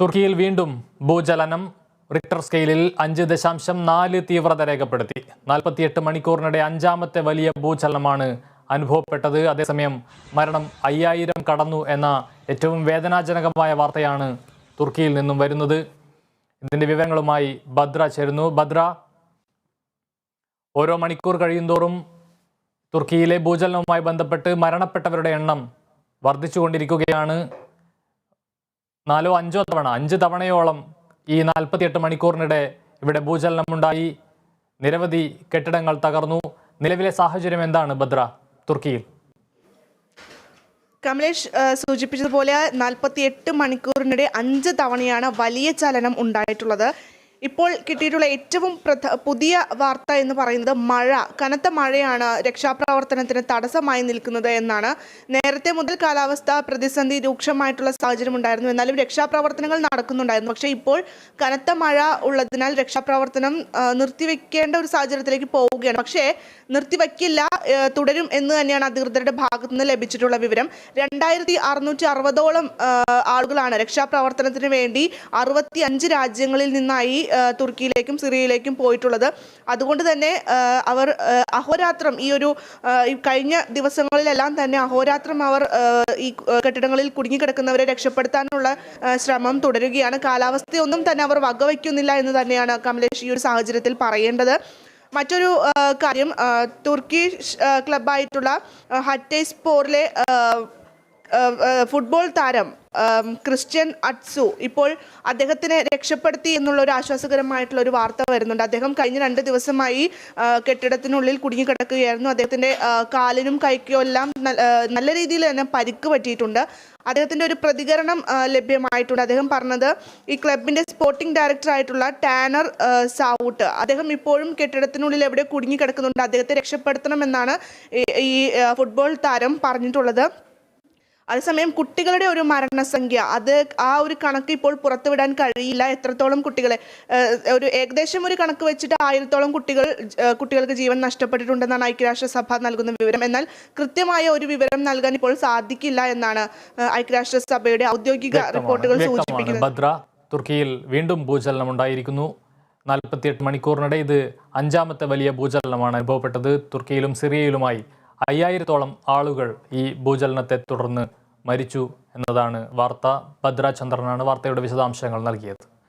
തുർക്കിയിൽ വീണ്ടും ഭൂചലനം. റിക്ടർ സ്കെയിലിൽ 5.4 തീവ്രത രേഖപ്പെടുത്തി. 48 മണിക്കൂറിനിടെ അഞ്ചാമത്തെ വലിയ ഭൂചലനമാണ് അനുഭവപ്പെട്ടത്. അതേസമയം മരണം 5000 കടന്നു എന്ന ഏറ്റവും വേദനാജനകമായ വാർത്തയാണ് തുർക്കിയിൽ നിന്നും വരുന്നത്. ഇതിന്റെ വിവരങ്ങളുമായി ഭദ്ര ചേരുന്നു. ഭദ്ര, ഓരോ മണിക്കൂർ കഴിയുന്തോറും തുർക്കിയിലെ ഭൂചലനവുമായി ബന്ധപ്പെട്ട് മരണപ്പെട്ടവരുടെ എണ്ണം വർദ്ധിച്ചുകൊണ്ടിരിക്കുകയാണ്. 5 തവണയോളം ഈ 48 മണിക്കൂറിനിടെ ഇവിടെ ഭൂചലനമുണ്ടായി. നിരവധി കെട്ടിടങ്ങൾ തകർന്നു. നിലവിലെ സാഹചര്യം എന്താണ് ഭദ്ര തുർക്കിയിൽ? കമലേഷ് സൂചിപ്പിച്ചതുപോലെ 48 മണിക്കൂറിനിടെ 5 തവണയാണ് വലിയ ചലനം ഉണ്ടായിട്ടുള്ളത്. ഇപ്പോൾ കിട്ടിയിട്ടുള്ള ഏറ്റവും പുതിയ വാർത്ത എന്ന് പറയുന്നത് കനത്ത മഴയാണ് രക്ഷാപ്രവർത്തനത്തിന് തടസ്സമായി നിൽക്കുന്നത് എന്നാണ്. നേരത്തെ മുതൽ കാലാവസ്ഥ പ്രതിസന്ധി രൂക്ഷമായിട്ടുള്ള സാഹചര്യം ഉണ്ടായിരുന്നു. എന്നാലും രക്ഷാപ്രവർത്തനങ്ങൾ നടക്കുന്നുണ്ടായിരുന്നു. പക്ഷേ ഇപ്പോൾ കനത്ത മഴ ഉള്ളതിനാൽ രക്ഷാപ്രവർത്തനം നിർത്തിവെക്കേണ്ട ഒരു സാഹചര്യത്തിലേക്ക് പോവുകയാണ്. പക്ഷേ നിർത്തിവെക്കില്ല, തുടരും എന്ന് തന്നെയാണ് അധികൃതരുടെ ഭാഗത്തു നിന്ന് ലഭിച്ചിട്ടുള്ള വിവരം. 2660ഓളം ആളുകളാണ് രക്ഷാപ്രവർത്തനത്തിന് വേണ്ടി 65 രാജ്യങ്ങളിൽ നിന്നായി തുർക്കിയിലേക്കും സിറിയയിലേക്കും പോയിട്ടുള്ളത്. അതുകൊണ്ട് തന്നെ അവർ അഹോരാത്രം കഴിഞ്ഞ ദിവസങ്ങളിലെല്ലാം തന്നെ അഹോരാത്രം അവർ ഈ കെട്ടിടങ്ങളിൽ കുടുങ്ങിക്കിടക്കുന്നവരെ രക്ഷപ്പെടുത്താനുള്ള ശ്രമം തുടരുകയാണ്. കാലാവസ്ഥയൊന്നും തന്നെ അവർ വകവയ്ക്കുന്നില്ല എന്ന് തന്നെയാണ് കമലേഷ് ഈ ഒരു സാഹചര്യത്തിൽ പറയേണ്ടത്. മറ്റൊരു കാര്യം, തുർക്കിഷ് ക്ലബായിട്ടുള്ള ഹറ്റൈസ്പോറിലെ ഫുട്ബോൾ താരം ക്രിസ്ത്യൻ അറ്റ്സു ഇപ്പോൾ അദ്ദേഹത്തിനെ രക്ഷപ്പെടുത്തി എന്നുള്ള ഒരു ആശ്വാസകരമായിട്ടുള്ള ഒരു വാർത്ത വരുന്നുണ്ട്. അദ്ദേഹം കഴിഞ്ഞ 2 ദിവസമായി കെട്ടിടത്തിനുള്ളിൽ കുടുങ്ങിക്കിടക്കുകയായിരുന്നു. അദ്ദേഹത്തിൻ്റെ കാലിനും കൈക്കും എല്ലാം നല്ല രീതിയിൽ തന്നെ പരിക്ക് പറ്റിയിട്ടുണ്ട്. അദ്ദേഹത്തിൻ്റെ ഒരു പ്രതികരണം ലഭ്യമായിട്ടുണ്ട്. അദ്ദേഹം പറഞ്ഞത്, ഈ ക്ലബിൻ്റെ സ്പോർട്ടിംഗ് ഡയറക്ടറായിട്ടുള്ള ടാനർ സാവൂട്ട്, അദ്ദേഹം ഇപ്പോഴും കെട്ടിടത്തിനുള്ളിൽ എവിടെ കുടുങ്ങിക്കിടക്കുന്നുണ്ട്, അദ്ദേഹത്തെ രക്ഷപ്പെടുത്തണമെന്നാണ് ഈ ഫുട്ബോൾ താരം പറഞ്ഞിട്ടുള്ളത്. അതേസമയം കുട്ടികളുടെ ഒരു മരണസംഖ്യ, ആ ഒരു കണക്ക് ഇപ്പോൾ പുറത്തുവിടാൻ കഴിയില്ല. എത്രത്തോളം കുട്ടികളെ, ഏകദേശം ഒരു കണക്ക് വെച്ചിട്ട് 1000ഓളം കുട്ടികൾക്ക് ജീവൻ നഷ്ടപ്പെട്ടിട്ടുണ്ടെന്നാണ് ഐക്യരാഷ്ട്രസഭ നൽകുന്ന വിവരം. എന്നാൽ കൃത്യമായ ഒരു വിവരം നൽകാൻ ഇപ്പോൾ സാധിക്കില്ല എന്നാണ് ഐക്യരാഷ്ട്രസഭയുടെ ഔദ്യോഗിക റിപ്പോർട്ടുകൾ സൂചിപ്പിക്കുന്നത്. ഭദ്ര, തുർക്കിയിൽ വീണ്ടും ഭൂചലനം ഉണ്ടായിരിക്കുന്നു. 48 മണിക്കൂറിനിടെ ഇത് 5ാമത്തെ വലിയ ഭൂചലനമാണ് അനുഭവപ്പെട്ടത്. തുർക്കിയിലും സിറിയയിലുമായി 5000ഓളം ആളുകൾ ഈ ഭൂചലനത്തെ തുടർന്ന് മരിച്ചു എന്നതാണ് വാർത്ത. ഭദ്ര ചന്ദ്രനാണ് വാർത്തയുടെ വിശദാംശങ്ങൾ നൽകിയത്.